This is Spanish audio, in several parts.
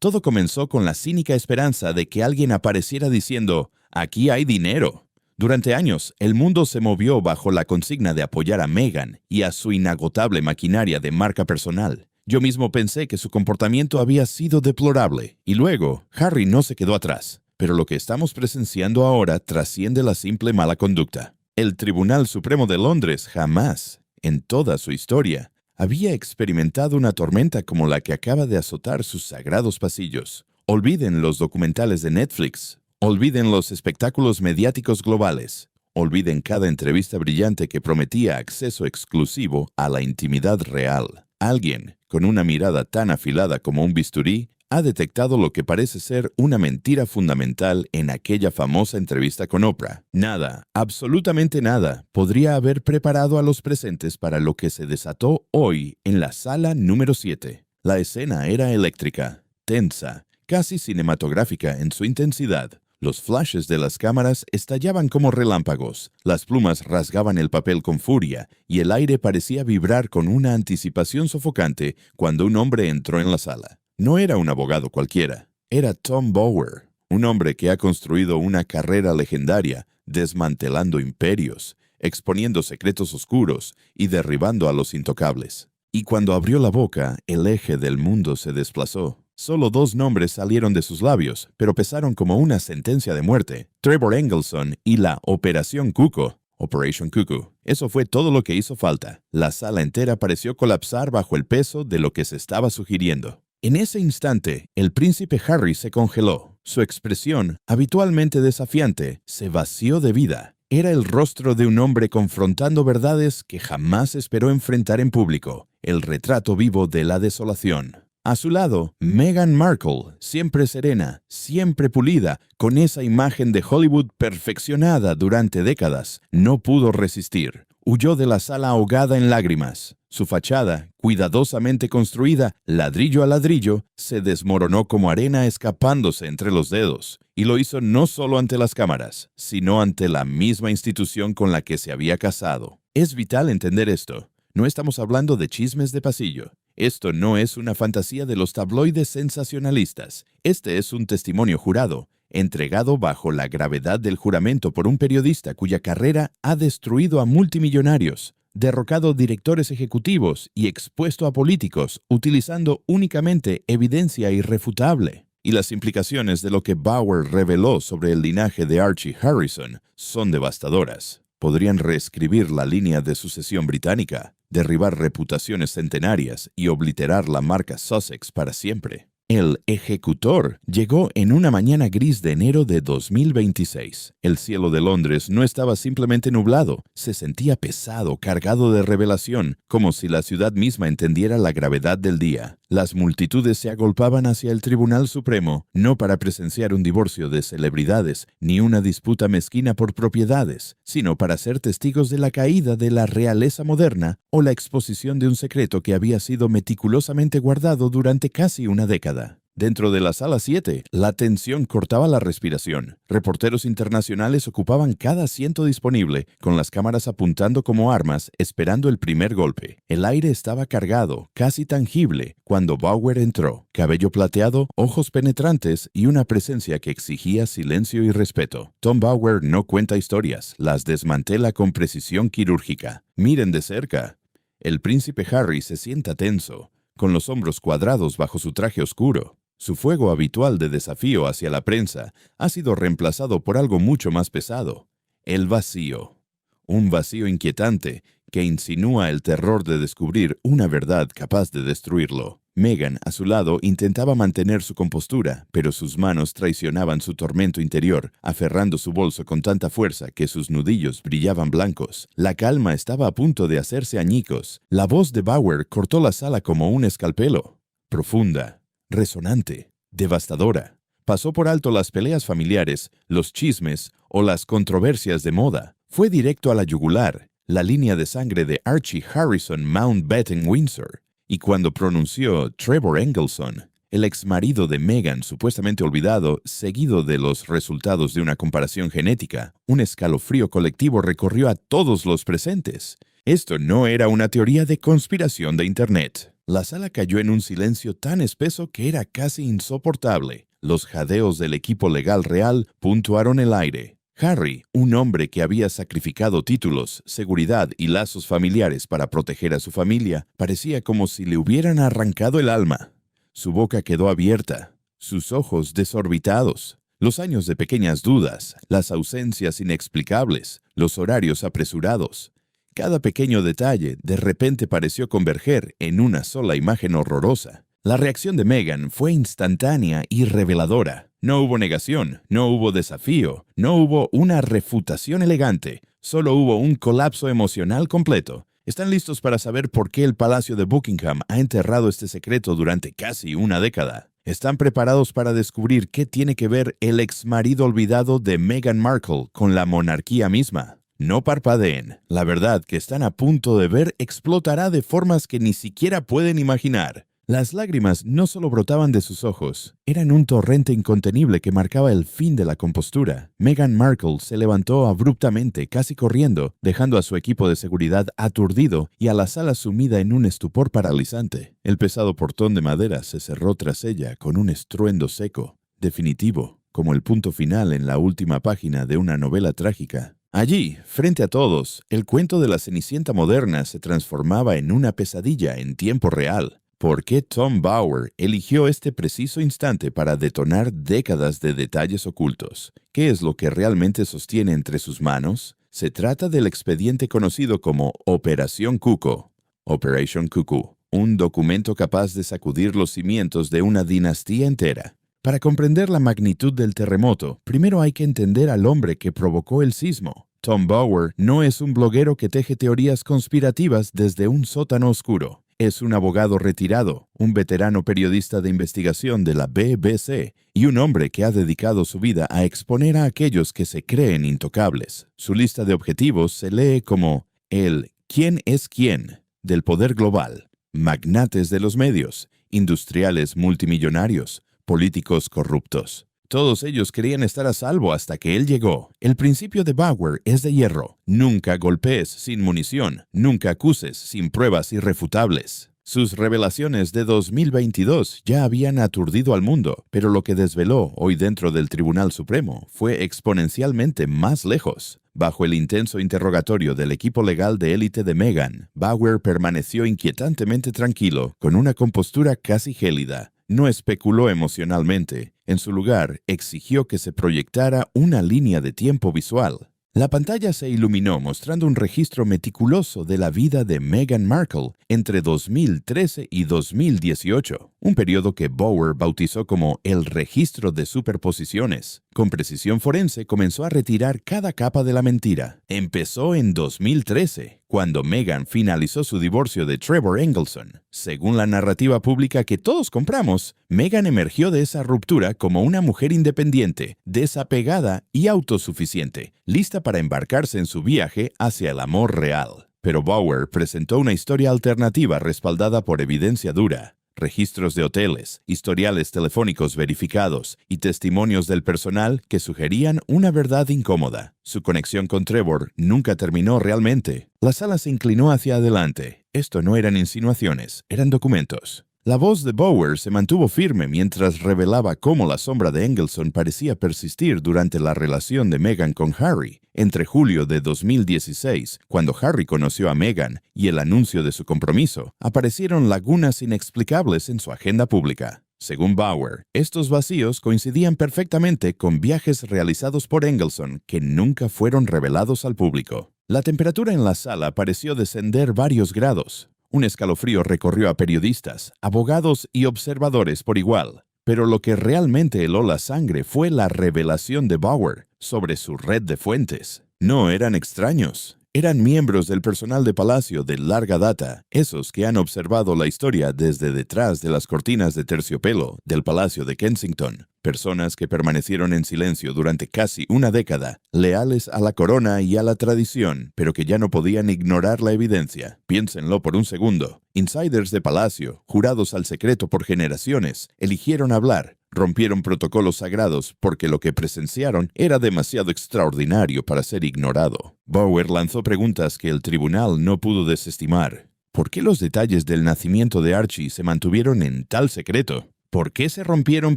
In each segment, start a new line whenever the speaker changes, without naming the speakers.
Todo comenzó con la cínica esperanza de que alguien apareciera diciendo, «Aquí hay dinero». Durante años, el mundo se movió bajo la consigna de apoyar a Meghan y a su inagotable maquinaria de marca personal. Yo mismo pensé que su comportamiento había sido deplorable, y luego, Harry no se quedó atrás. Pero lo que estamos presenciando ahora trasciende la simple mala conducta. El Tribunal Supremo de Londres jamás, en toda su historia, había experimentado una tormenta como la que acaba de azotar sus sagrados pasillos. Olviden los documentales de Netflix. Olviden los espectáculos mediáticos globales. Olviden cada entrevista brillante que prometía acceso exclusivo a la intimidad real. Alguien, con una mirada tan afilada como un bisturí, ha detectado lo que parece ser una mentira fundamental en aquella famosa entrevista con Oprah. Nada, absolutamente nada, podría haber preparado a los presentes para lo que se desató hoy en la sala número 7. La escena era eléctrica, tensa, casi cinematográfica en su intensidad. Los flashes de las cámaras estallaban como relámpagos, las plumas rasgaban el papel con furia y el aire parecía vibrar con una anticipación sofocante cuando un hombre entró en la sala. No era un abogado cualquiera, era Tom Bower, un hombre que ha construido una carrera legendaria, desmantelando imperios, exponiendo secretos oscuros y derribando a los intocables. Y cuando abrió la boca, el eje del mundo se desplazó. Solo 2 nombres salieron de sus labios, pero pesaron como una sentencia de muerte: Trevor Engelson y la Operación Cuckoo. Operation Cuckoo. Eso fue todo lo que hizo falta. La sala entera pareció colapsar bajo el peso de lo que se estaba sugiriendo. En ese instante, el príncipe Harry se congeló. Su expresión, habitualmente desafiante, se vació de vida. Era el rostro de un hombre confrontando verdades que jamás esperó enfrentar en público. El retrato vivo de la desolación. A su lado, Meghan Markle, siempre serena, siempre pulida, con esa imagen de Hollywood perfeccionada durante décadas, no pudo resistir. Huyó de la sala ahogada en lágrimas. Su fachada, cuidadosamente construida, ladrillo a ladrillo, se desmoronó como arena escapándose entre los dedos. Y lo hizo no solo ante las cámaras, sino ante la misma institución con la que se había casado. Es vital entender esto. No estamos hablando de chismes de pasillo. Esto no es una fantasía de los tabloides sensacionalistas. Este es un testimonio jurado, entregado bajo la gravedad del juramento por un periodista cuya carrera ha destruido a multimillonarios, derrocado directores ejecutivos y expuesto a políticos, utilizando únicamente evidencia irrefutable. Y las implicaciones de lo que Bower reveló sobre el linaje de Archie Harrison son devastadoras. Podrían reescribir la línea de sucesión británica, derribar reputaciones centenarias y obliterar la marca Sussex para siempre. El ejecutor llegó en una mañana gris de enero de 2026. El cielo de Londres no estaba simplemente nublado, se sentía pesado, cargado de revelación, como si la ciudad misma entendiera la gravedad del día. Las multitudes se agolpaban hacia el Tribunal Supremo, no para presenciar un divorcio de celebridades, ni una disputa mezquina por propiedades, sino para ser testigos de la caída de la realeza moderna o la exposición de un secreto que había sido meticulosamente guardado durante casi una década. Dentro de la sala 7, la tensión cortaba la respiración. Reporteros internacionales ocupaban cada asiento disponible, con las cámaras apuntando como armas, esperando el primer golpe. El aire estaba cargado, casi tangible, cuando Bower entró. Cabello plateado, ojos penetrantes y una presencia que exigía silencio y respeto. Tom Bower no cuenta historias, las desmantela con precisión quirúrgica. Miren de cerca. El príncipe Harry se sienta tenso, con los hombros cuadrados bajo su traje oscuro. Su fuego habitual de desafío hacia la prensa ha sido reemplazado por algo mucho más pesado: el vacío. Un vacío inquietante que insinúa el terror de descubrir una verdad capaz de destruirlo. Meghan, a su lado, intentaba mantener su compostura, pero sus manos traicionaban su tormento interior, aferrando su bolso con tanta fuerza que sus nudillos brillaban blancos. La calma estaba a punto de hacerse añicos. La voz de Bower cortó la sala como un escalpelo. Profunda, resonante, devastadora. Pasó por alto las peleas familiares, los chismes o las controversias de moda. Fue directo a la yugular, la línea de sangre de Archie Harrison Mountbatten Windsor. Y cuando pronunció Trevor Engelson, el exmarido de Meghan supuestamente olvidado, seguido de los resultados de una comparación genética, un escalofrío colectivo recorrió a todos los presentes. Esto no era una teoría de conspiración de Internet. La sala cayó en un silencio tan espeso que era casi insoportable. Los jadeos del equipo legal real puntuaron el aire. Harry, un hombre que había sacrificado títulos, seguridad y lazos familiares para proteger a su familia, parecía como si le hubieran arrancado el alma. Su boca quedó abierta, sus ojos desorbitados. Los años de pequeñas dudas, las ausencias inexplicables, los horarios apresurados. Cada pequeño detalle de repente pareció converger en una sola imagen horrorosa. La reacción de Meghan fue instantánea y reveladora. No hubo negación, no hubo desafío, no hubo una refutación elegante, solo hubo un colapso emocional completo. ¿Están listos para saber por qué el Palacio de Buckingham ha enterrado este secreto durante casi una década? ¿Están preparados para descubrir qué tiene que ver el exmarido olvidado de Meghan Markle con la monarquía misma? No parpadeen. La verdad que están a punto de ver explotará de formas que ni siquiera pueden imaginar. Las lágrimas no solo brotaban de sus ojos, eran un torrente incontenible que marcaba el fin de la compostura. Meghan Markle se levantó abruptamente, casi corriendo, dejando a su equipo de seguridad aturdido y a la sala sumida en un estupor paralizante. El pesado portón de madera se cerró tras ella con un estruendo seco, definitivo, como el punto final en la última página de una novela trágica. Allí, frente a todos, el cuento de la Cenicienta moderna se transformaba en una pesadilla en tiempo real. ¿Por qué Tom Bower eligió este preciso instante para detonar décadas de detalles ocultos? ¿Qué es lo que realmente sostiene entre sus manos? Se trata del expediente conocido como Operación Cuckoo, Operation Cuckoo, un documento capaz de sacudir los cimientos de una dinastía entera. Para comprender la magnitud del terremoto, primero hay que entender al hombre que provocó el sismo. Tom Bower no es un bloguero que teje teorías conspirativas desde un sótano oscuro. Es un abogado retirado, un veterano periodista de investigación de la BBC y un hombre que ha dedicado su vida a exponer a aquellos que se creen intocables. Su lista de objetivos se lee como el ¿quién es quién? Del poder global, magnates de los medios, industriales multimillonarios, políticos corruptos. Todos ellos querían estar a salvo hasta que él llegó. El principio de Bower es de hierro. Nunca golpees sin munición. Nunca acuses sin pruebas irrefutables. Sus revelaciones de 2022 ya habían aturdido al mundo, pero lo que desveló hoy dentro del Tribunal Supremo fue exponencialmente más lejos. Bajo el intenso interrogatorio del equipo legal de élite de Meghan, Bower permaneció inquietantemente tranquilo, con una compostura casi gélida. No especuló emocionalmente. En su lugar, exigió que se proyectara una línea de tiempo visual. La pantalla se iluminó mostrando un registro meticuloso de la vida de Meghan Markle entre 2013 y 2018, un periodo que Bower bautizó como el registro de superposiciones. Con precisión forense comenzó a retirar cada capa de la mentira. Empezó en 2013, cuando Meghan finalizó su divorcio de Trevor Engelson. Según la narrativa pública que todos compramos, Meghan emergió de esa ruptura como una mujer independiente, desapegada y autosuficiente, lista para embarcarse en su viaje hacia el amor real. Pero Bower presentó una historia alternativa respaldada por evidencia dura. Registros de hoteles, historiales telefónicos verificados y testimonios del personal que sugerían una verdad incómoda. Su conexión con Trevor nunca terminó realmente. La sala se inclinó hacia adelante. Esto no eran insinuaciones, eran documentos. La voz de Bower se mantuvo firme mientras revelaba cómo la sombra de Engelson parecía persistir durante la relación de Meghan con Harry. Entre julio de 2016, cuando Harry conoció a Meghan, y el anuncio de su compromiso, aparecieron lagunas inexplicables en su agenda pública. Según Bower, estos vacíos coincidían perfectamente con viajes realizados por Engelson que nunca fueron revelados al público. La temperatura en la sala pareció descender varios grados. Un escalofrío recorrió a periodistas, abogados y observadores por igual. Pero lo que realmente heló la sangre fue la revelación de Bower sobre su red de fuentes. No eran extraños. Eran miembros del personal de Palacio de larga data, esos que han observado la historia desde detrás de las cortinas de terciopelo del Palacio de Kensington. Personas que permanecieron en silencio durante casi una década, leales a la corona y a la tradición, pero que ya no podían ignorar la evidencia. Piénsenlo por un segundo. Insiders de Palacio, jurados al secreto por generaciones, eligieron hablar. Rompieron protocolos sagrados porque lo que presenciaron era demasiado extraordinario para ser ignorado. Bower lanzó preguntas que el tribunal no pudo desestimar. ¿Por qué los detalles del nacimiento de Archie se mantuvieron en tal secreto? ¿Por qué se rompieron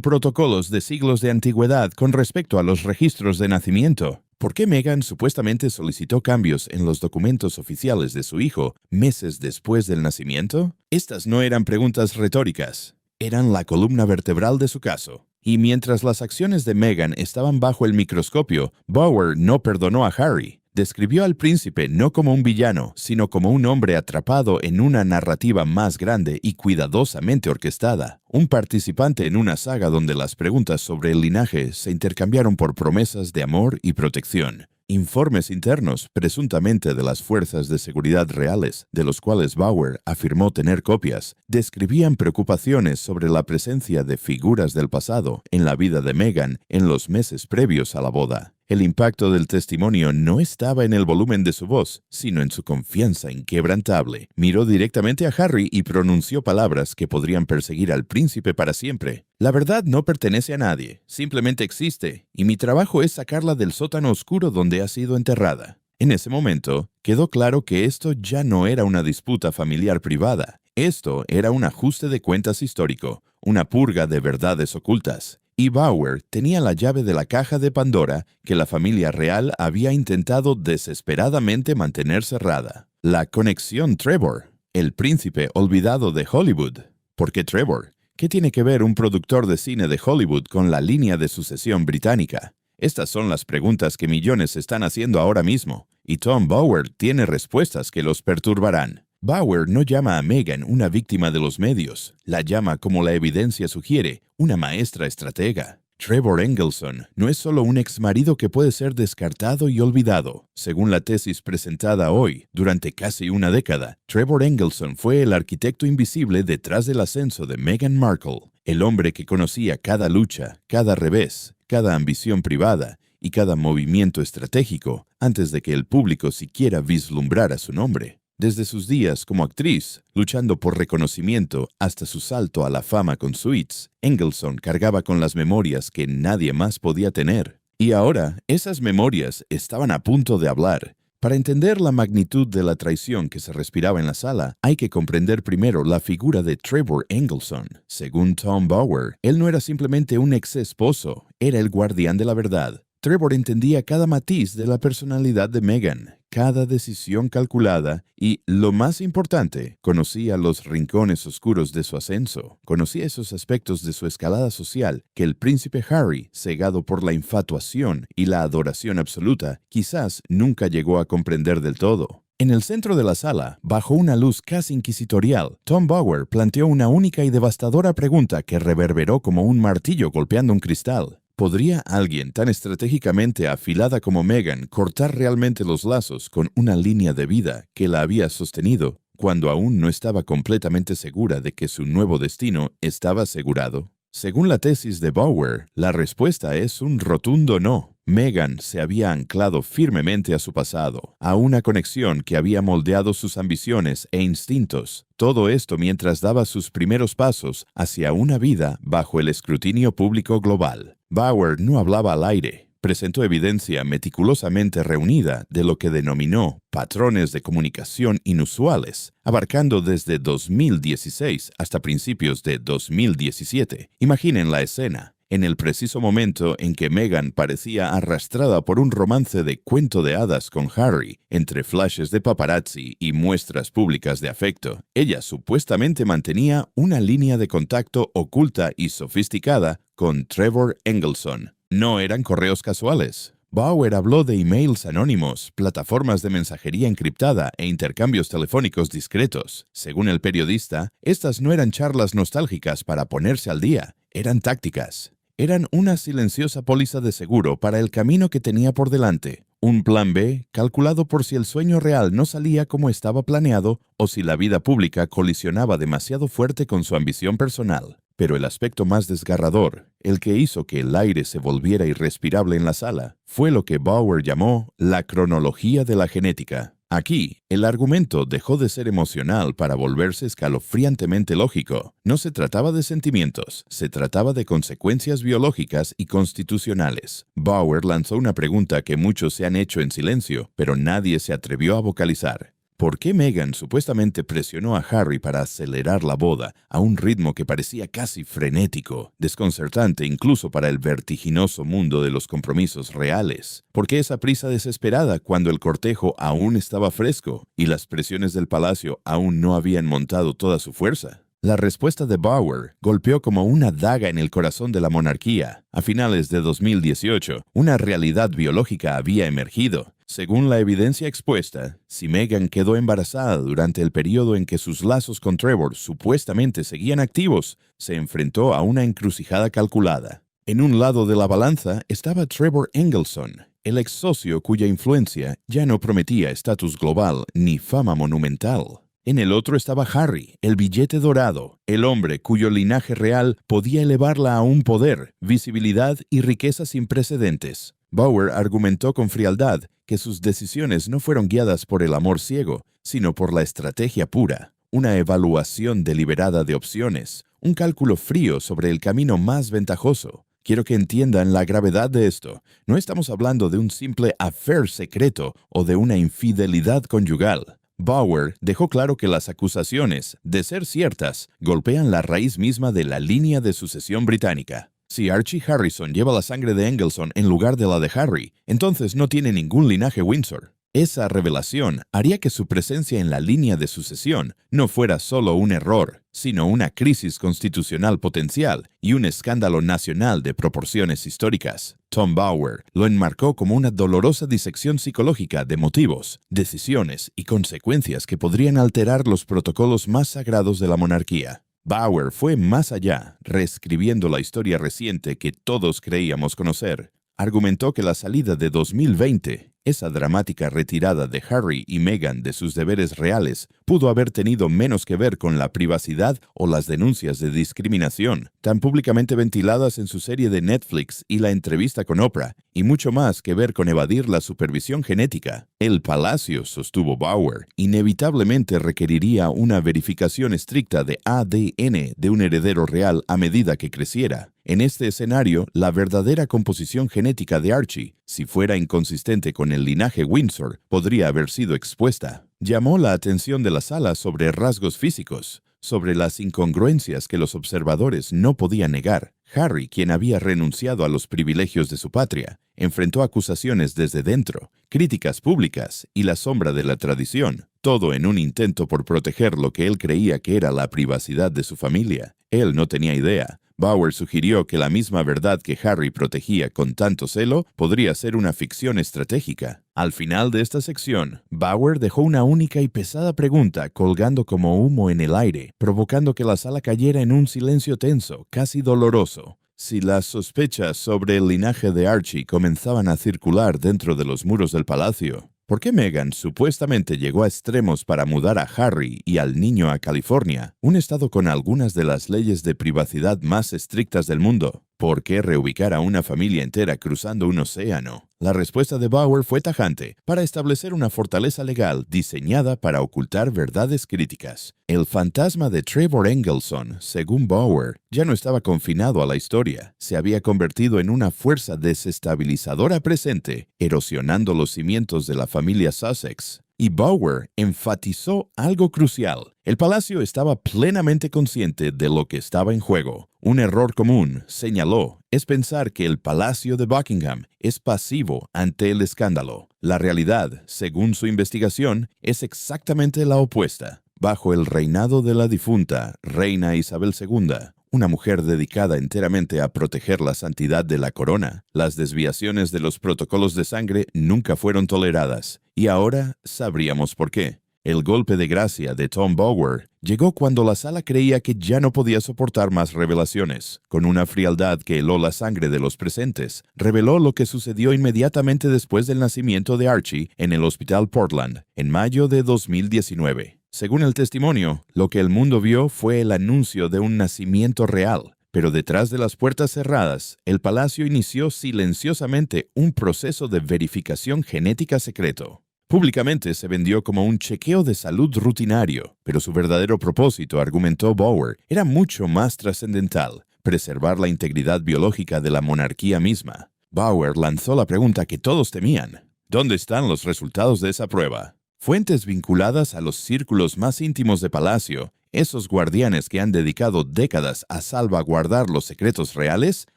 protocolos de siglos de antigüedad con respecto a los registros de nacimiento? ¿Por qué Meghan supuestamente solicitó cambios en los documentos oficiales de su hijo meses después del nacimiento? Estas no eran preguntas retóricas, eran la columna vertebral de su caso. Y mientras las acciones de Meghan estaban bajo el microscopio, Bower no perdonó a Harry. Describió al príncipe no como un villano, sino como un hombre atrapado en una narrativa más grande y cuidadosamente orquestada, un participante en una saga donde las preguntas sobre el linaje se intercambiaron por promesas de amor y protección. Informes internos, presuntamente de las fuerzas de seguridad reales, de los cuales Bower afirmó tener copias, describían preocupaciones sobre la presencia de figuras del pasado en la vida de Meghan en los meses previos a la boda. El impacto del testimonio no estaba en el volumen de su voz, sino en su confianza inquebrantable. Miró directamente a Harry y pronunció palabras que podrían perseguir al príncipe para siempre. La verdad no pertenece a nadie, simplemente existe, y mi trabajo es sacarla del sótano oscuro donde ha sido enterrada. En ese momento, quedó claro que esto ya no era una disputa familiar privada. Esto era un ajuste de cuentas histórico, una purga de verdades ocultas. Y Bower tenía la llave de la caja de Pandora que la familia real había intentado desesperadamente mantener cerrada. La conexión Trevor, el príncipe olvidado de Hollywood. ¿Por qué Trevor? ¿Qué tiene que ver un productor de cine de Hollywood con la línea de sucesión británica? Estas son las preguntas que millones están haciendo ahora mismo, y Tom Bower tiene respuestas que los perturbarán. Bower no llama a Meghan una víctima de los medios, la llama, como la evidencia sugiere, una maestra estratega. Trevor Engelson no es solo un exmarido que puede ser descartado y olvidado. Según la tesis presentada hoy, durante casi una década, Trevor Engelson fue el arquitecto invisible detrás del ascenso de Meghan Markle, el hombre que conocía cada lucha, cada revés, cada ambición privada y cada movimiento estratégico antes de que el público siquiera vislumbrara su nombre. Desde sus días como actriz, luchando por reconocimiento hasta su salto a la fama con Suits, Engelson cargaba con las memorias que nadie más podía tener. Y ahora, esas memorias estaban a punto de hablar. Para entender la magnitud de la traición que se respiraba en la sala, hay que comprender primero la figura de Trevor Engelson. Según Tom Bower, él no era simplemente un ex esposo, era el guardián de la verdad. Trevor entendía cada matiz de la personalidad de Meghan, cada decisión calculada y, lo más importante, conocía los rincones oscuros de su ascenso. Conocía esos aspectos de su escalada social que el príncipe Harry, cegado por la infatuación y la adoración absoluta, quizás nunca llegó a comprender del todo. En el centro de la sala, bajo una luz casi inquisitorial, Tom Bower planteó una única y devastadora pregunta que reverberó como un martillo golpeando un cristal. ¿Podría alguien tan estratégicamente afilada como Meghan cortar realmente los lazos con una línea de vida que la había sostenido cuando aún no estaba completamente segura de que su nuevo destino estaba asegurado? Según la tesis de Bower, la respuesta es un rotundo no. Meghan se había anclado firmemente a su pasado, a una conexión que había moldeado sus ambiciones e instintos. Todo esto mientras daba sus primeros pasos hacia una vida bajo el escrutinio público global. Bower no hablaba al aire. Presentó evidencia meticulosamente reunida de lo que denominó patrones de comunicación inusuales, abarcando desde 2016 hasta principios de 2017. Imaginen la escena. En el preciso momento en que Meghan parecía arrastrada por un romance de cuento de hadas con Harry, entre flashes de paparazzi y muestras públicas de afecto, ella supuestamente mantenía una línea de contacto oculta y sofisticada con Trevor Engelson. No eran correos casuales. Bower habló de emails anónimos, plataformas de mensajería encriptada e intercambios telefónicos discretos. Según el periodista, estas no eran charlas nostálgicas para ponerse al día, eran tácticas. Eran una silenciosa póliza de seguro para el camino que tenía por delante. Un plan B calculado por si el sueño real no salía como estaba planeado o si la vida pública colisionaba demasiado fuerte con su ambición personal. Pero el aspecto más desgarrador, el que hizo que el aire se volviera irrespirable en la sala, fue lo que Bower llamó la cronología de la genética. Aquí, el argumento dejó de ser emocional para volverse escalofriantemente lógico. No se trataba de sentimientos, se trataba de consecuencias biológicas y constitucionales. Bower lanzó una pregunta que muchos se han hecho en silencio, pero nadie se atrevió a vocalizar. ¿Por qué Meghan supuestamente presionó a Harry para acelerar la boda a un ritmo que parecía casi frenético, desconcertante incluso para el vertiginoso mundo de los compromisos reales? ¿Por qué esa prisa desesperada cuando el cortejo aún estaba fresco y las presiones del palacio aún no habían montado toda su fuerza? La respuesta de Bauer golpeó como una daga en el corazón de la monarquía. A finales de 2018, una realidad biológica había emergido. Según la evidencia expuesta, si Meghan quedó embarazada durante el periodo en que sus lazos con Trevor supuestamente seguían activos, se enfrentó a una encrucijada calculada. En un lado de la balanza estaba Trevor Engelson, el ex socio cuya influencia ya no prometía estatus global ni fama monumental. En el otro estaba Harry, el billete dorado, el hombre cuyo linaje real podía elevarla a un poder, visibilidad y riqueza sin precedentes. Bauer argumentó con frialdad que sus decisiones no fueron guiadas por el amor ciego, sino por la estrategia pura, una evaluación deliberada de opciones, un cálculo frío sobre el camino más ventajoso. Quiero que entiendan la gravedad de esto. No estamos hablando de un simple affair secreto o de una infidelidad conyugal. Bauer dejó claro que las acusaciones, de ser ciertas, golpean la raíz misma de la línea de sucesión británica. Si Archie Harrison lleva la sangre de Engelson en lugar de la de Harry, entonces no tiene ningún linaje Windsor. Esa revelación haría que su presencia en la línea de sucesión no fuera solo un error, sino una crisis constitucional potencial y un escándalo nacional de proporciones históricas. Tom Bauer lo enmarcó como una dolorosa disección psicológica de motivos, decisiones y consecuencias que podrían alterar los protocolos más sagrados de la monarquía. Bauer fue más allá, reescribiendo la historia reciente que todos creíamos conocer. Argumentó que la salida de 2020, esa dramática retirada de Harry y Meghan de sus deberes reales, pudo haber tenido menos que ver con la privacidad o las denuncias de discriminación, tan públicamente ventiladas en su serie de Netflix y la entrevista con Oprah, y mucho más que ver con evadir la supervisión genética. El palacio, sostuvo Bauer, inevitablemente requeriría una verificación estricta de ADN de un heredero real a medida que creciera. En este escenario, la verdadera composición genética de Archie, si fuera inconsistente con el linaje Windsor, podría haber sido expuesta. Llamó la atención de la sala sobre rasgos físicos, sobre las incongruencias que los observadores no podían negar. Harry, quien había renunciado a los privilegios de su patria, enfrentó acusaciones desde dentro, críticas públicas y la sombra de la tradición, todo en un intento por proteger lo que él creía que era la privacidad de su familia. Él no tenía idea. Bauer sugirió que la misma verdad que Harry protegía con tanto celo podría ser una ficción estratégica. Al final de esta sección, Bauer dejó una única y pesada pregunta colgando como humo en el aire, provocando que la sala cayera en un silencio tenso, casi doloroso. Si las sospechas sobre el linaje de Archie comenzaban a circular dentro de los muros del palacio, ¿por qué Meghan supuestamente llegó a extremos para mudar a Harry y al niño a California, un estado con algunas de las leyes de privacidad más estrictas del mundo? ¿Por qué reubicar a una familia entera cruzando un océano? La respuesta de Bauer fue tajante, para establecer una fortaleza legal diseñada para ocultar verdades críticas. El fantasma de Trevor Engelson, según Bauer, ya no estaba confinado a la historia. Se había convertido en una fuerza desestabilizadora presente, erosionando los cimientos de la familia Sussex. Y Bauer enfatizó algo crucial. El palacio estaba plenamente consciente de lo que estaba en juego. Un error común, señaló, es pensar que el Palacio de Buckingham es pasivo ante el escándalo. La realidad, según su investigación, es exactamente la opuesta. Bajo el reinado de la difunta reina Isabel II, una mujer dedicada enteramente a proteger la santidad de la corona, las desviaciones de los protocolos de sangre nunca fueron toleradas. Y ahora sabríamos por qué. El golpe de gracia de Tom Bauer llegó cuando la sala creía que ya no podía soportar más revelaciones. Con una frialdad que heló la sangre de los presentes, reveló lo que sucedió inmediatamente después del nacimiento de Archie en el Hospital Portland, en mayo de 2019. Según el testimonio, lo que el mundo vio fue el anuncio de un nacimiento real. Pero detrás de las puertas cerradas, el palacio inició silenciosamente un proceso de verificación genética secreto. Públicamente se vendió como un chequeo de salud rutinario, pero su verdadero propósito, argumentó Bauer, era mucho más trascendental: preservar la integridad biológica de la monarquía misma. Bauer lanzó la pregunta que todos temían: ¿dónde están los resultados de esa prueba? Fuentes vinculadas a los círculos más íntimos de Palacio, esos guardianes que han dedicado décadas a salvaguardar los secretos reales,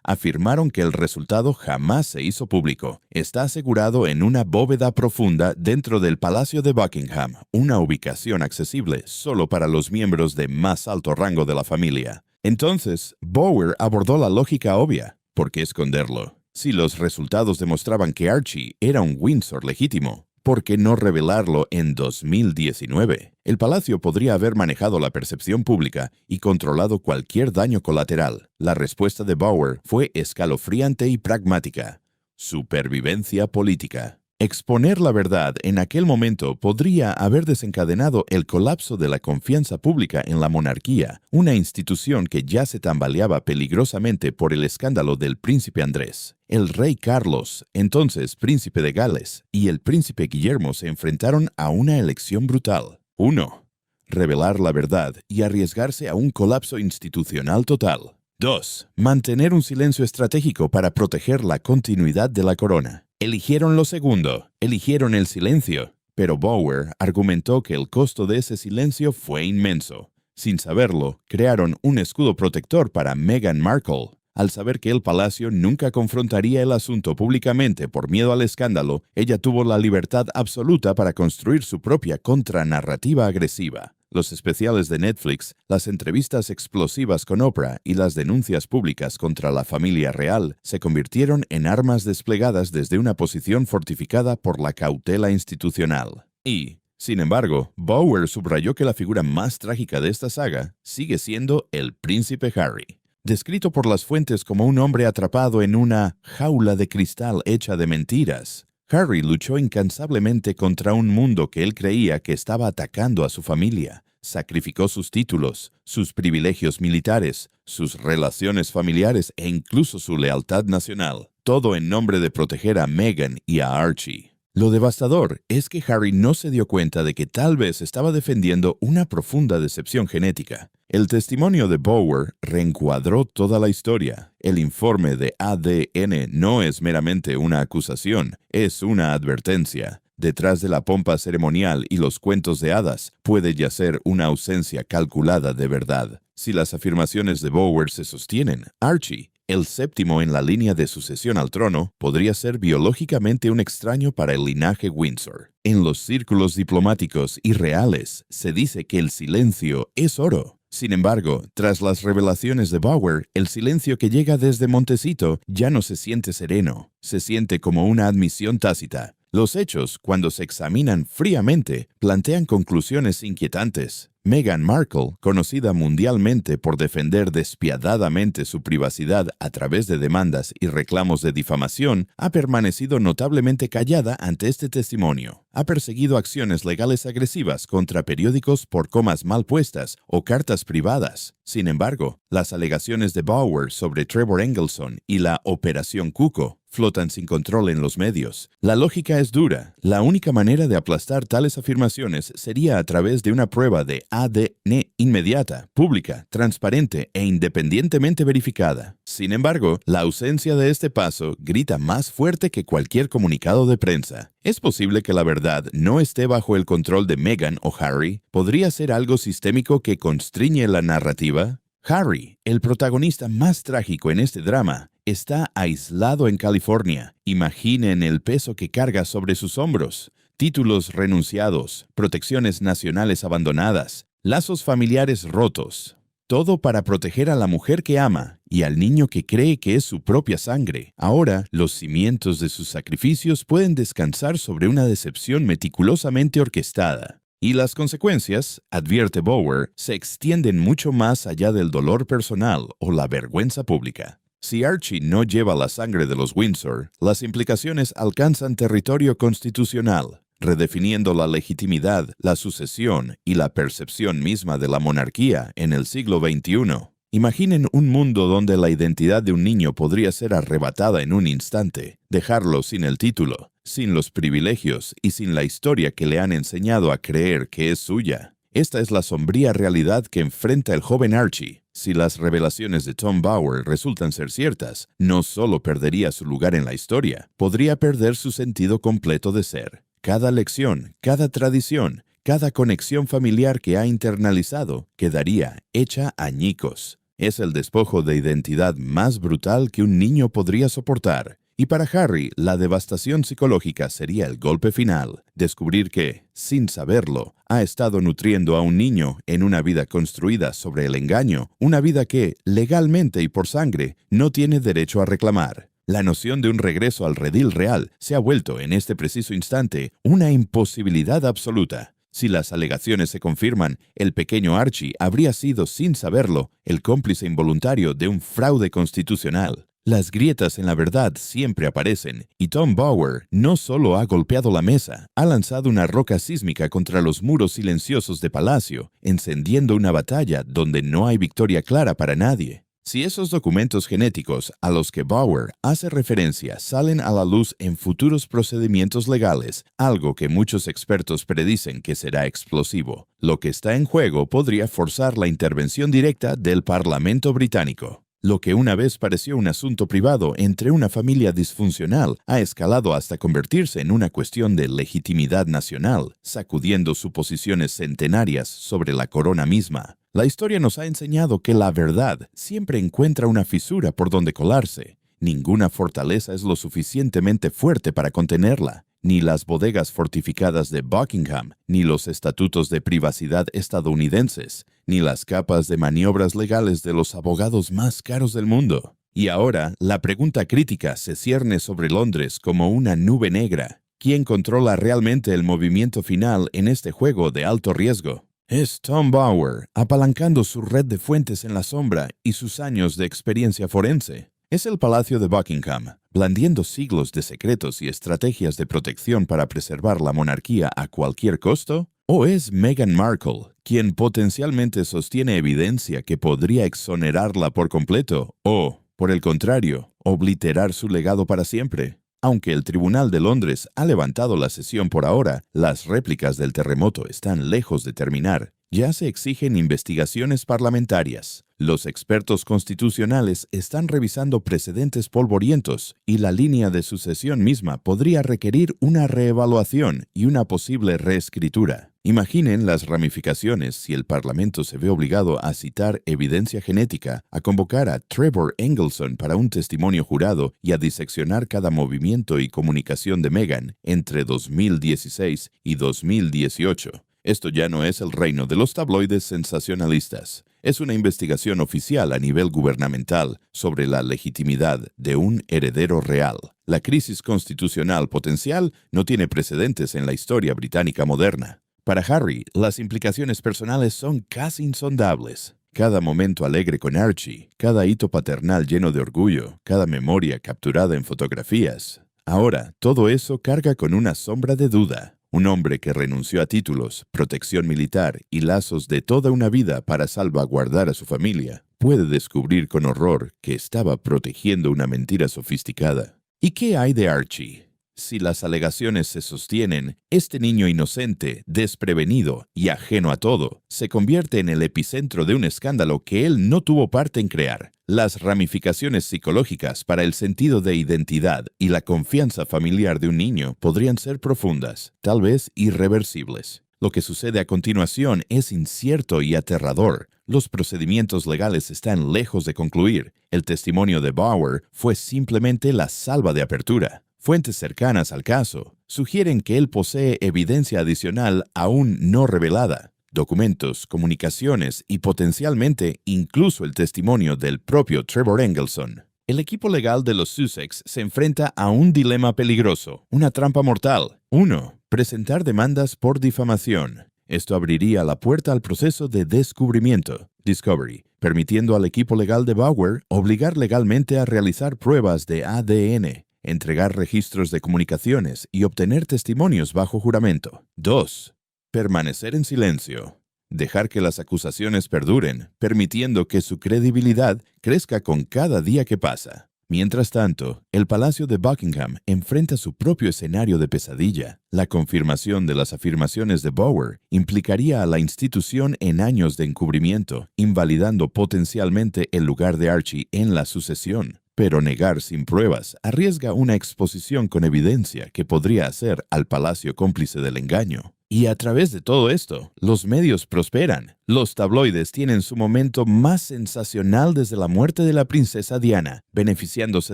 afirmaron que el resultado jamás se hizo público. Está asegurado en una bóveda profunda dentro del Palacio de Buckingham, una ubicación accesible solo para los miembros de más alto rango de la familia. Entonces, Bower abordó la lógica obvia. ¿Por qué esconderlo? Si los resultados demostraban que Archie era un Windsor legítimo, ¿por qué no revelarlo en 2019? El palacio podría haber manejado la percepción pública y controlado cualquier daño colateral. La respuesta de Bower fue escalofriante y pragmática. Supervivencia política. Exponer la verdad en aquel momento podría haber desencadenado el colapso de la confianza pública en la monarquía, una institución que ya se tambaleaba peligrosamente por el escándalo del príncipe Andrés. El rey Carlos, entonces príncipe de Gales, y el príncipe Guillermo se enfrentaron a una elección brutal. 1. Revelar la verdad y arriesgarse a un colapso institucional total. 2. Mantener un silencio estratégico para proteger la continuidad de la corona. Eligieron lo segundo, eligieron el silencio, pero Bower argumentó que el costo de ese silencio fue inmenso. Sin saberlo, crearon un escudo protector para Meghan Markle. Al saber que el palacio nunca confrontaría el asunto públicamente por miedo al escándalo, ella tuvo la libertad absoluta para construir su propia contranarrativa agresiva. Los especiales de Netflix, las entrevistas explosivas con Oprah y las denuncias públicas contra la familia real se convirtieron en armas desplegadas desde una posición fortificada por la cautela institucional. Y, sin embargo, Bower subrayó que la figura más trágica de esta saga sigue siendo el príncipe Harry. Descrito por las fuentes como un hombre atrapado en una jaula de cristal hecha de mentiras, Harry luchó incansablemente contra un mundo que él creía que estaba atacando a su familia. Sacrificó sus títulos, sus privilegios militares, sus relaciones familiares e incluso su lealtad nacional, todo en nombre de proteger a Meghan y a Archie. Lo devastador es que Harry no se dio cuenta de que tal vez estaba defendiendo una profunda decepción genética. El testimonio de Bower reencuadró toda la historia. El informe de ADN no es meramente una acusación, es una advertencia. Detrás de la pompa ceremonial y los cuentos de hadas puede yacer una ausencia calculada de verdad. Si las afirmaciones de Bower se sostienen, Archie, el séptimo en la línea de sucesión al trono, podría ser biológicamente un extraño para el linaje Windsor. En los círculos diplomáticos y reales se dice que el silencio es oro. Sin embargo, tras las revelaciones de Bower, el silencio que llega desde Montecito ya no se siente sereno, se siente como una admisión tácita. Los hechos, cuando se examinan fríamente, plantean conclusiones inquietantes. Meghan Markle, conocida mundialmente por defender despiadadamente su privacidad a través de demandas y reclamos de difamación, ha permanecido notablemente callada ante este testimonio. Ha perseguido acciones legales agresivas contra periódicos por comas mal puestas o cartas privadas. Sin embargo, las alegaciones de Bower sobre Trevor Engelson y la Operación Cuco flotan sin control en los medios. La lógica es dura. La única manera de aplastar tales afirmaciones sería a través de una prueba de ADN inmediata, pública, transparente e independientemente verificada. Sin embargo, la ausencia de este paso grita más fuerte que cualquier comunicado de prensa. ¿Es posible que la verdad no esté bajo el control de Meghan o Harry? ¿Podría ser algo sistémico que constriñe la narrativa? Harry, el protagonista más trágico en este drama, está aislado en California. Imaginen el peso que carga sobre sus hombros. Títulos renunciados, protecciones nacionales abandonadas, lazos familiares rotos. Todo para proteger a la mujer que ama y al niño que cree que es su propia sangre. Ahora, los cimientos de sus sacrificios pueden descansar sobre una decepción meticulosamente orquestada. Y las consecuencias, advierte Bower, se extienden mucho más allá del dolor personal o la vergüenza pública. Si Archie no lleva la sangre de los Windsor, las implicaciones alcanzan territorio constitucional, redefiniendo la legitimidad, la sucesión y la percepción misma de la monarquía en el siglo XXI. Imaginen un mundo donde la identidad de un niño podría ser arrebatada en un instante, dejarlo sin el título, sin los privilegios y sin la historia que le han enseñado a creer que es suya. Esta es la sombría realidad que enfrenta el joven Archie. Si las revelaciones de Tom Bower resultan ser ciertas, no solo perdería su lugar en la historia, podría perder su sentido completo de ser. Cada lección, cada tradición, cada conexión familiar que ha internalizado quedaría hecha añicos. Es el despojo de identidad más brutal que un niño podría soportar. Y para Harry, la devastación psicológica sería el golpe final. Descubrir que, sin saberlo, ha estado nutriendo a un niño en una vida construida sobre el engaño, una vida que, legalmente y por sangre, no tiene derecho a reclamar. La noción de un regreso al redil real se ha vuelto, en este preciso instante, una imposibilidad absoluta. Si las alegaciones se confirman, el pequeño Archie habría sido, sin saberlo, el cómplice involuntario de un fraude constitucional. Las grietas en la verdad siempre aparecen, y Tom Bower no solo ha golpeado la mesa, ha lanzado una roca sísmica contra los muros silenciosos de Palacio, encendiendo una batalla donde no hay victoria clara para nadie. Si esos documentos genéticos a los que Bower hace referencia salen a la luz en futuros procedimientos legales, algo que muchos expertos predicen que será explosivo, lo que está en juego podría forzar la intervención directa del Parlamento británico. Lo que una vez pareció un asunto privado entre una familia disfuncional ha escalado hasta convertirse en una cuestión de legitimidad nacional, sacudiendo suposiciones centenarias sobre la corona misma. La historia nos ha enseñado que la verdad siempre encuentra una fisura por donde colarse. Ninguna fortaleza es lo suficientemente fuerte para contenerla. Ni las bodegas fortificadas de Buckingham, ni los estatutos de privacidad estadounidenses, ni las capas de maniobras legales de los abogados más caros del mundo. Y ahora, la pregunta crítica se cierne sobre Londres como una nube negra. ¿Quién controla realmente el movimiento final en este juego de alto riesgo? Es Tom Bower, apalancando su red de fuentes en la sombra y sus años de experiencia forense. ¿Es el Palacio de Buckingham, blandiendo siglos de secretos y estrategias de protección para preservar la monarquía a cualquier costo? ¿O es Meghan Markle, quien potencialmente sostiene evidencia que podría exonerarla por completo o, por el contrario, obliterar su legado para siempre? Aunque el Tribunal de Londres ha levantado la sesión por ahora, las réplicas del terremoto están lejos de terminar. Ya se exigen investigaciones parlamentarias. Los expertos constitucionales están revisando precedentes polvorientos y la línea de sucesión misma podría requerir una reevaluación y una posible reescritura. Imaginen las ramificaciones si el Parlamento se ve obligado a citar evidencia genética, a convocar a Trevor Engelson para un testimonio jurado y a diseccionar cada movimiento y comunicación de Meghan entre 2016 y 2018. Esto ya no es el reino de los tabloides sensacionalistas. Es una investigación oficial a nivel gubernamental sobre la legitimidad de un heredero real. La crisis constitucional potencial no tiene precedentes en la historia británica moderna. Para Harry, las implicaciones personales son casi insondables. Cada momento alegre con Archie, cada hito paternal lleno de orgullo, cada memoria capturada en fotografías. Ahora, todo eso carga con una sombra de duda. Un hombre que renunció a títulos, protección militar y lazos de toda una vida para salvaguardar a su familia, puede descubrir con horror que estaba protegiendo una mentira sofisticada. ¿Y qué hay de Archie? Si las alegaciones se sostienen, este niño inocente, desprevenido y ajeno a todo, se convierte en el epicentro de un escándalo que él no tuvo parte en crear. Las ramificaciones psicológicas para el sentido de identidad y la confianza familiar de un niño podrían ser profundas, tal vez irreversibles. Lo que sucede a continuación es incierto y aterrador. Los procedimientos legales están lejos de concluir. El testimonio de Bower fue simplemente la salva de apertura. Fuentes cercanas al caso sugieren que él posee evidencia adicional aún no revelada, documentos, comunicaciones y potencialmente incluso el testimonio del propio Trevor Engelson. El equipo legal de los Sussex se enfrenta a un dilema peligroso, una trampa mortal. 1. Presentar demandas por difamación. Esto abriría la puerta al proceso de descubrimiento, discovery, permitiendo al equipo legal de Bower obligar legalmente a realizar pruebas de ADN, entregar registros de comunicaciones y obtener testimonios bajo juramento. 2. Permanecer en silencio. Dejar que las acusaciones perduren, permitiendo que su credibilidad crezca con cada día que pasa. Mientras tanto, el Palacio de Buckingham enfrenta su propio escenario de pesadilla. La confirmación de las afirmaciones de Bower implicaría a la institución en años de encubrimiento, invalidando potencialmente el lugar de Archie en la sucesión. Pero negar sin pruebas arriesga una exposición con evidencia que podría hacer al palacio cómplice del engaño. Y a través de todo esto, los medios prosperan. Los tabloides tienen su momento más sensacional desde la muerte de la princesa Diana, beneficiándose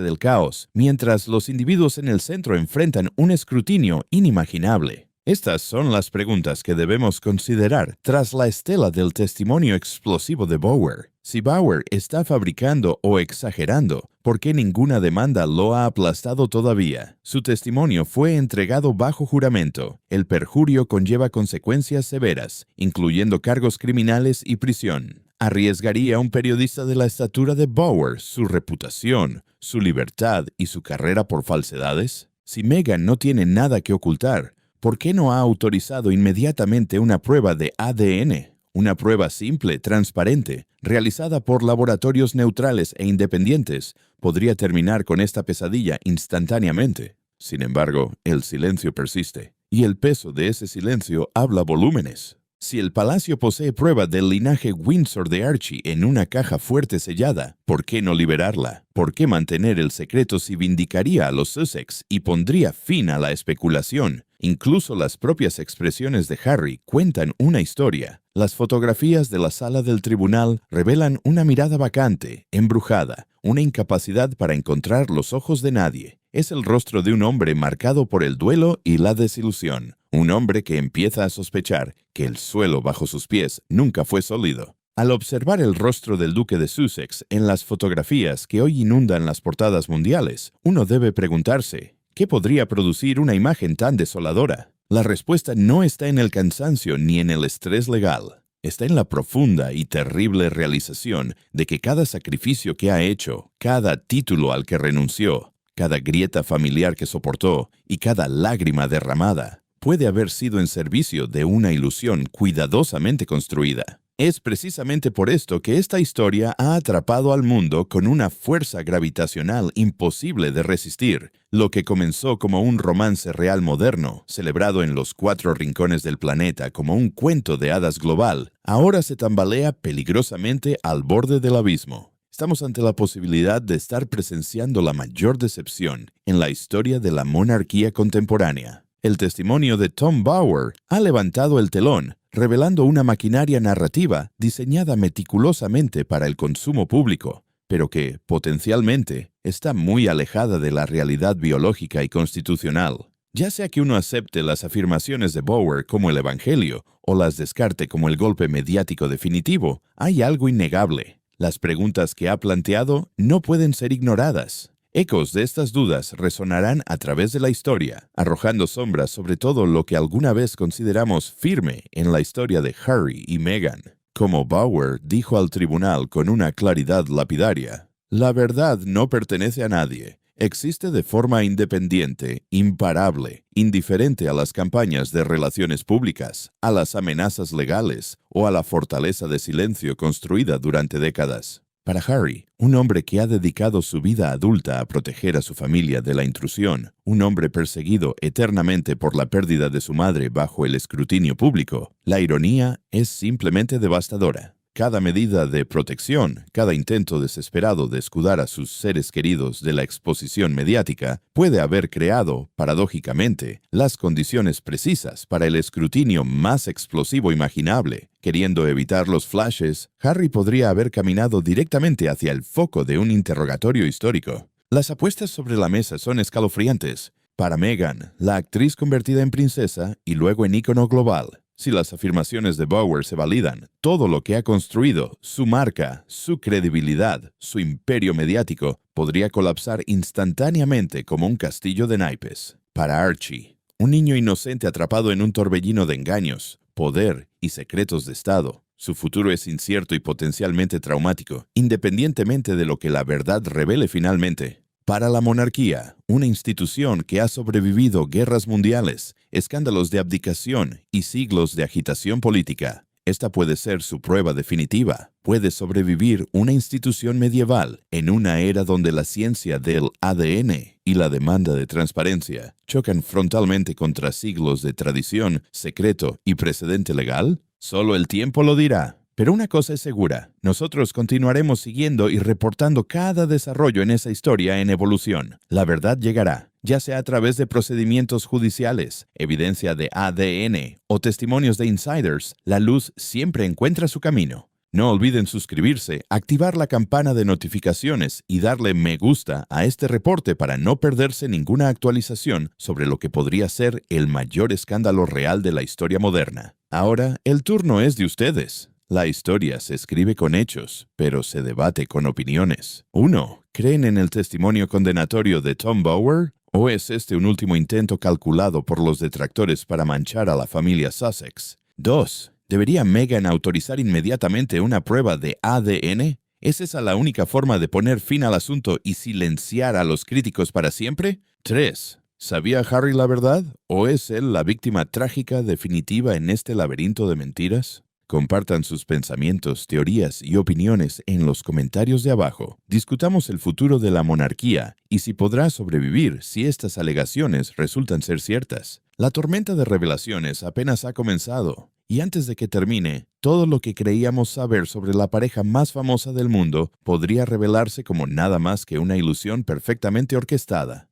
del caos, mientras los individuos en el centro enfrentan un escrutinio inimaginable. Estas son las preguntas que debemos considerar tras la estela del testimonio explosivo de Bauer. Si Bauer está fabricando o exagerando, ¿por qué ninguna demanda lo ha aplastado todavía? Su testimonio fue entregado bajo juramento. El perjurio conlleva consecuencias severas, incluyendo cargos criminales y prisión. ¿Arriesgaría un periodista de la estatura de Bauer su reputación, su libertad y su carrera por falsedades? Si Meghan no tiene nada que ocultar, ¿por qué no ha autorizado inmediatamente una prueba de ADN? Una prueba simple, transparente, realizada por laboratorios neutrales e independientes, podría terminar con esta pesadilla instantáneamente. Sin embargo, el silencio persiste, y el peso de ese silencio habla volúmenes. Si el palacio posee prueba del linaje Windsor de Archie en una caja fuerte sellada, ¿por qué no liberarla? ¿Por qué mantener el secreto si vindicaría a los Sussex y pondría fin a la especulación? Incluso las propias expresiones de Harry cuentan una historia. Las fotografías de la sala del tribunal revelan una mirada vacante, embrujada, una incapacidad para encontrar los ojos de nadie. Es el rostro de un hombre marcado por el duelo y la desilusión. Un hombre que empieza a sospechar que el suelo bajo sus pies nunca fue sólido. Al observar el rostro del duque de Sussex en las fotografías que hoy inundan las portadas mundiales, uno debe preguntarse, ¿qué podría producir una imagen tan desoladora? La respuesta no está en el cansancio ni en el estrés legal. Está en la profunda y terrible realización de que cada sacrificio que ha hecho, cada título al que renunció, cada grieta familiar que soportó y cada lágrima derramada puede haber sido en servicio de una ilusión cuidadosamente construida. Es precisamente por esto que esta historia ha atrapado al mundo con una fuerza gravitacional imposible de resistir. Lo que comenzó como un romance real moderno, celebrado en los 4 rincones del planeta como un cuento de hadas global, ahora se tambalea peligrosamente al borde del abismo. Estamos ante la posibilidad de estar presenciando la mayor decepción en la historia de la monarquía contemporánea. El testimonio de Tom Bauer ha levantado el telón, revelando una maquinaria narrativa diseñada meticulosamente para el consumo público, pero que, potencialmente, está muy alejada de la realidad biológica y constitucional. Ya sea que uno acepte las afirmaciones de Bauer como el Evangelio o las descarte como el golpe mediático definitivo, hay algo innegable. Las preguntas que ha planteado no pueden ser ignoradas. Ecos de estas dudas resonarán a través de la historia, arrojando sombras sobre todo lo que alguna vez consideramos firme en la historia de Harry y Meghan. Como Bauer dijo al tribunal con una claridad lapidaria, «La verdad no pertenece a nadie. Existe de forma independiente, imparable, indiferente a las campañas de relaciones públicas, a las amenazas legales o a la fortaleza de silencio construida durante décadas». Para Harry, un hombre que ha dedicado su vida adulta a proteger a su familia de la intrusión, un hombre perseguido eternamente por la pérdida de su madre bajo el escrutinio público, la ironía es simplemente devastadora. Cada medida de protección, cada intento desesperado de escudar a sus seres queridos de la exposición mediática, puede haber creado, paradójicamente, las condiciones precisas para el escrutinio más explosivo imaginable. Queriendo evitar los flashes, Harry podría haber caminado directamente hacia el foco de un interrogatorio histórico. Las apuestas sobre la mesa son escalofriantes. Para Meghan, la actriz convertida en princesa y luego en ícono global. Si las afirmaciones de Bauer se validan, todo lo que ha construido, su marca, su credibilidad, su imperio mediático, podría colapsar instantáneamente como un castillo de naipes. Para Archie, un niño inocente atrapado en un torbellino de engaños, poder y secretos de Estado, su futuro es incierto y potencialmente traumático, independientemente de lo que la verdad revele finalmente. Para la monarquía, una institución que ha sobrevivido guerras mundiales, escándalos de abdicación y siglos de agitación política, esta puede ser su prueba definitiva. Puede sobrevivir una institución medieval en una era donde la ciencia del ADN y la demanda de transparencia chocan frontalmente contra siglos de tradición, secreto y precedente legal. Solo el tiempo lo dirá. Pero una cosa es segura, nosotros continuaremos siguiendo y reportando cada desarrollo en esa historia en evolución. La verdad llegará, ya sea a través de procedimientos judiciales, evidencia de ADN o testimonios de insiders. La luz siempre encuentra su camino. No olviden suscribirse, activar la campana de notificaciones y darle me gusta a este reporte para no perderse ninguna actualización sobre lo que podría ser el mayor escándalo real de la historia moderna. Ahora, el turno es de ustedes. La historia se escribe con hechos, pero se debate con opiniones. 1. ¿Creen en el testimonio condenatorio de Tom Bower? ¿O es este un último intento calculado por los detractores para manchar a la familia Sussex? 2. ¿Debería Meghan autorizar inmediatamente una prueba de ADN? ¿Es esa la única forma de poner fin al asunto y silenciar a los críticos para siempre? 3. ¿Sabía Harry la verdad? ¿O es él la víctima trágica definitiva en este laberinto de mentiras? Compartan sus pensamientos, teorías y opiniones en los comentarios de abajo. Discutamos el futuro de la monarquía y si podrá sobrevivir si estas alegaciones resultan ser ciertas. La tormenta de revelaciones apenas ha comenzado. Y antes de que termine, todo lo que creíamos saber sobre la pareja más famosa del mundo podría revelarse como nada más que una ilusión perfectamente orquestada.